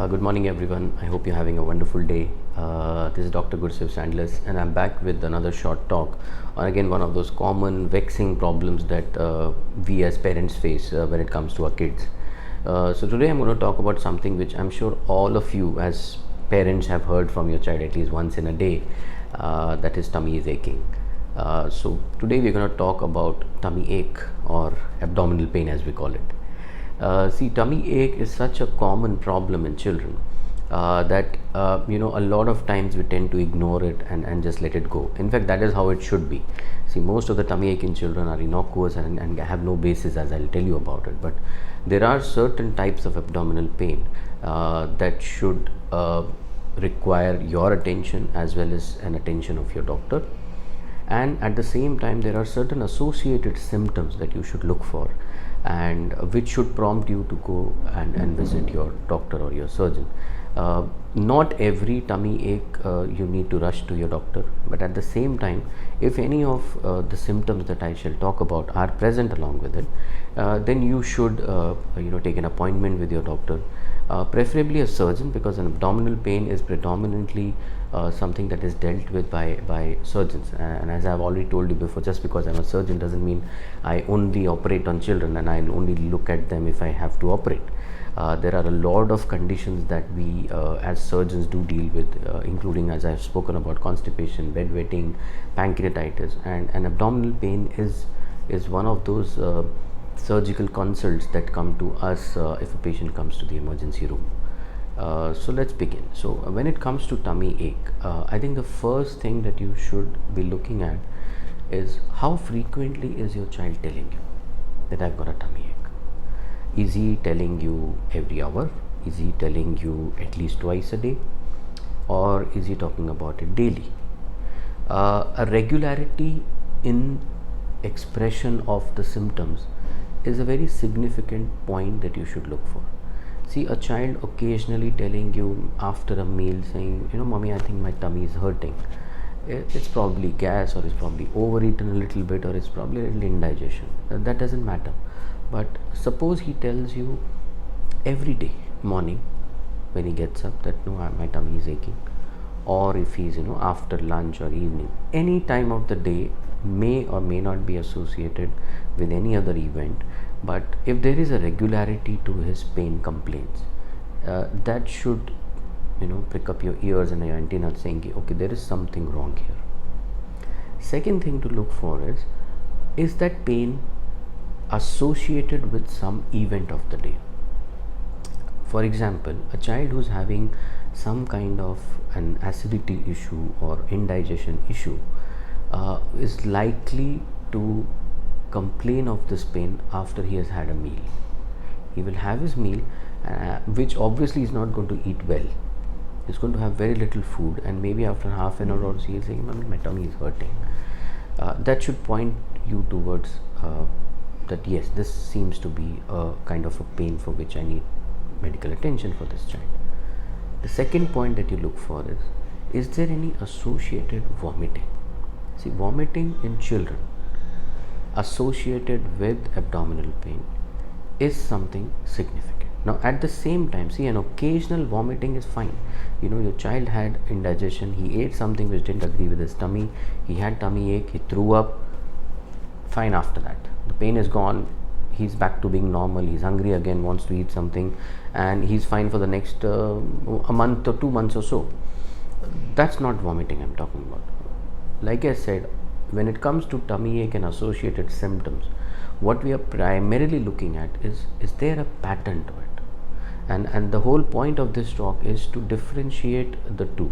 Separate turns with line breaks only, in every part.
Good morning, everyone. I hope you're having a wonderful day. This is Dr. Gursev Sandless, and I'm back with another short talk on again one of those common vexing problems that we as parents face when it comes to our kids. So today I'm going to talk about something which I'm sure all of you as parents have heard from your child at least once in a day. That is tummy is aching. So today we're going to talk about tummy ache or abdominal pain as we call it. See, tummy ache is such a common problem in children that a lot of times we tend to ignore it and just let it go. In fact, that is how it should be. See, most of the tummy ache in children are innocuous and have no basis, as I'll tell you about it. But there are certain types of abdominal pain that should require your attention as well as an attention of your doctor. And at the same time, there are certain associated symptoms that you should look for, and which should prompt you to go and visit your doctor or your surgeon. Not every tummy ache you need to rush to your doctor, but at the same time, if any of the symptoms that I shall talk about are present along with it, then you should take an appointment with your doctor, preferably a surgeon, because an abdominal pain is predominantly something that is dealt with by surgeons. And as I've already told you before, just because I'm a surgeon doesn't mean I only operate on children and I only look at them if I have to operate. There are a lot of conditions that we as surgeons do deal with, including, as I've spoken about, constipation, bedwetting, pancreatitis, and abdominal pain is one of those surgical consults that come to us if a patient comes to the emergency room. So let's begin. So when it comes to tummy ache, I think the first thing that you should be looking at is how frequently is your child telling you that I've got a tummy ache. Is he telling you every hour? Is he telling you at least twice a day? Or is he talking about it daily? A regularity in expression of the symptoms is a very significant point that you should look for. See, a child occasionally telling you after a meal saying, mommy, I think my tummy is hurting. It's probably gas, or it's probably overeaten a little bit, or it's probably a little indigestion. That doesn't matter. But suppose he tells you every day morning when he gets up that no, my tummy is aching, or if he's after lunch or evening, any time of the day may or may not be associated with any other event, but if there is a regularity to his pain complaints, that should pick up your ears and your antennas saying, okay, there is something wrong here. Second thing to look for is that pain associated with some event of the day. For example, a child who's having some kind of an acidity issue or indigestion issue is likely to complain of this pain after he has had a meal. He will have his meal, which obviously is not going to eat well. He's going to have very little food, and maybe after half an hour or so he'll say, my tummy is hurting. That should point you towards that yes, this seems to be a kind of a pain for which I need medical attention for this child. The second point that you look for is there any associated vomiting? See, vomiting in children associated with abdominal pain is something significant. Now, at the same time, see, an occasional vomiting is fine. Your child had indigestion, he ate something which didn't agree with his tummy, he had tummy ache, he threw up, fine after that. The pain is gone, he's back to being normal, he's hungry again, wants to eat something, and he's fine for the next a month or 2 months or so. That's not vomiting I'm talking about. Like I said, when it comes to tummy ache and associated symptoms, what we are primarily looking at is there a pattern to it? And the whole point of this talk is to differentiate the two.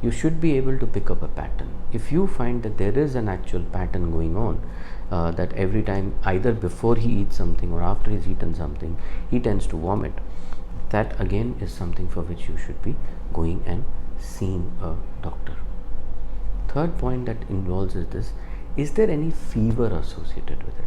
You should be able to pick up a pattern. If you find that there is an actual pattern going on, that every time either before he eats something or after he's eaten something, he tends to vomit, that again is something for which you should be going and seeing a doctor. Third point that involves is there any fever associated with it?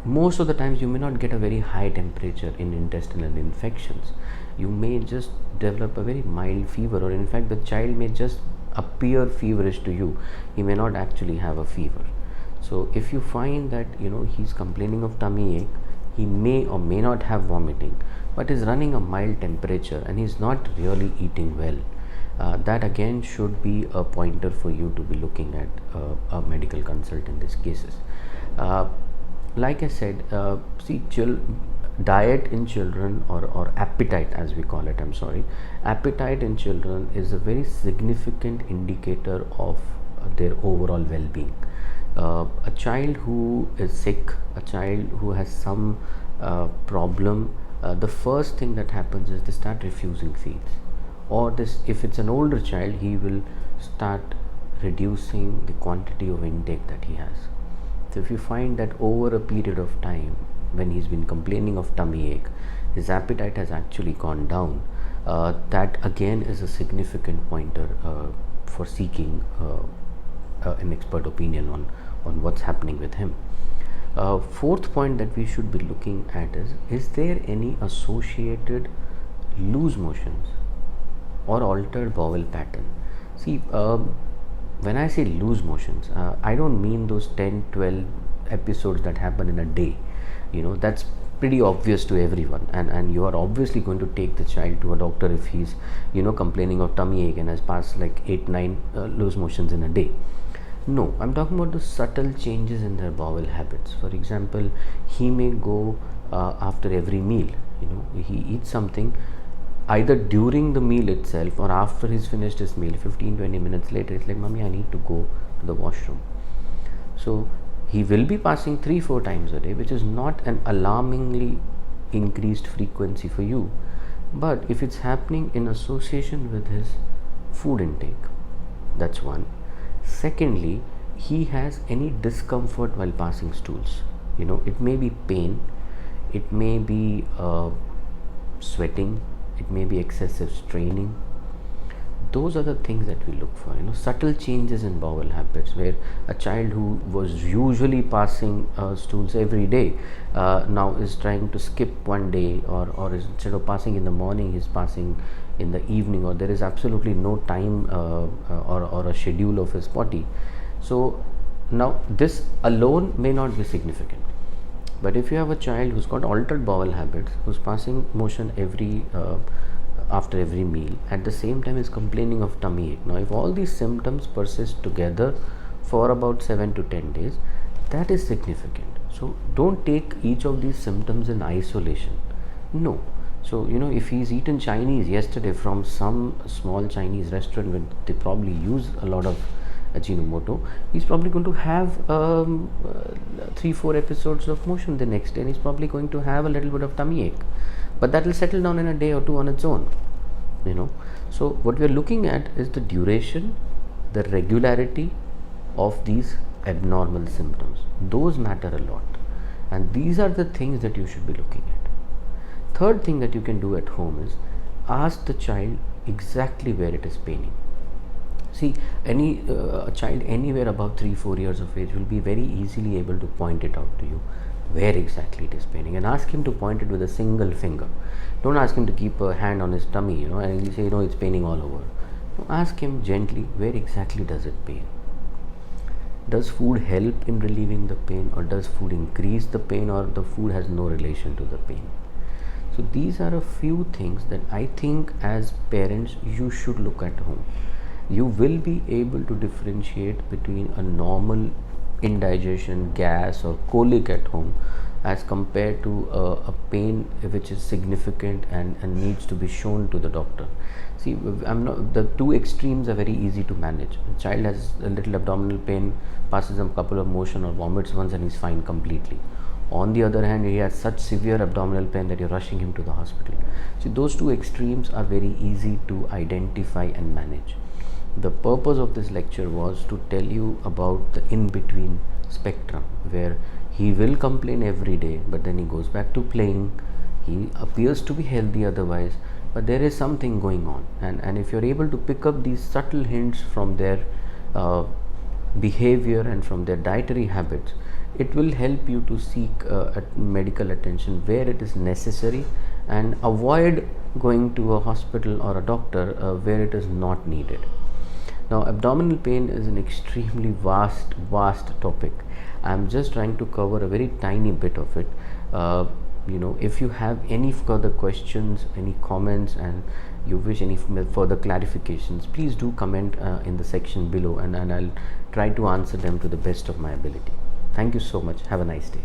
Most of the times you may not get a very high temperature in intestinal infections. You may just develop a very mild fever, or in fact the child may just appear feverish to you. He may not actually have a fever. So if you find that he's complaining of tummy ache, he may or may not have vomiting, but is running a mild temperature and he's not really eating well, that again should be a pointer for you to be looking at a medical consult in these cases. Like I said, see, diet in children, or appetite as we call it, appetite in children is a very significant indicator of their overall well-being. A child who is sick, a child who has some problem, the first thing that happens is they start refusing feeds, or this, if it's an older child, he will start reducing the quantity of intake that he has. So if you find that over a period of time, when he's been complaining of tummy ache, his appetite has actually gone down, that again is a significant pointer for seeking an expert opinion on what's happening with him. Fourth point that we should be looking at is there any associated loose motions or altered bowel pattern? See, when I say loose motions, I don't mean those 10-12 episodes that happen in a day. That's pretty obvious to everyone, and you are obviously going to take the child to a doctor if he's complaining of tummy ache and has passed like 8-9 loose motions in a day. No, I'm talking about the subtle changes in their bowel habits. For example, he may go after every meal, he eats something either during the meal itself or after he's finished his meal, 15-20 minutes later, it's like, "Mommy, I need to go to the washroom." So he will be passing 3-4 times a day, which is not an alarmingly increased frequency for you. But if it's happening in association with his food intake, that's one. Secondly, he has any discomfort while passing stools. It may be pain, it may be sweating, it may be excessive straining. Those are the things that we look for. Subtle changes in bowel habits, where a child who was usually passing stools every day now is trying to skip one day, or instead of passing in the morning, he's passing in the evening, or there is absolutely no time or a schedule of his potty. So now this alone may not be significant, but if you have a child who's got altered bowel habits, who's passing motion after every meal, at the same time is complaining of tummy ache. Now, if all these symptoms persist together for about 7 to 10 days, that is significant. So don't take each of these symptoms in isolation. No. So, if he's eaten Chinese yesterday from some small Chinese restaurant where they probably use a lot of Ajinomoto, he's probably going to have 3-4 episodes of motion the next day, and he's probably going to have a little bit of tummy ache, but that will settle down in a day or two on its own. So what we are looking at is the duration, the regularity of these abnormal symptoms. Those matter a lot, and these are the things that you should be looking at. Third thing that you can do at home is ask the child exactly where it is paining. See, a child anywhere above 3-4 years of age will be very easily able to point it out to you where exactly it is paining, and ask him to point it with a single finger. Don't ask him to keep a hand on his tummy, and he'll say, it's paining all over. No, ask him gently, where exactly does it pain? Does food help in relieving the pain, or does food increase the pain, or the food has no relation to the pain? So these are a few things that I think as parents you should look at home. You will be able to differentiate between a normal indigestion, gas or colic at home as compared to a pain which is significant and needs to be shown to the doctor. See, the two extremes are very easy to manage. A child has a little abdominal pain, passes a couple of motion or vomits once, and he's fine completely. On the other hand, he has such severe abdominal pain that you're rushing him to the hospital. See, those two extremes are very easy to identify and manage. The purpose of this lecture was to tell you about the in-between spectrum, where he will complain every day, but then he goes back to playing. He appears to be healthy otherwise, but there is something going on. And if you're able to pick up these subtle hints from their behavior and from their dietary habits, it will help you to seek medical attention where it is necessary, and avoid going to a hospital or a doctor where it is not needed. Now, abdominal pain is an extremely vast topic. I'm just trying to cover a very tiny bit of it. if you have any further questions, any comments, and you wish any further clarifications, please do comment in the section below, and I'll try to answer them to the best of my ability. Thank you so much. Have a nice day.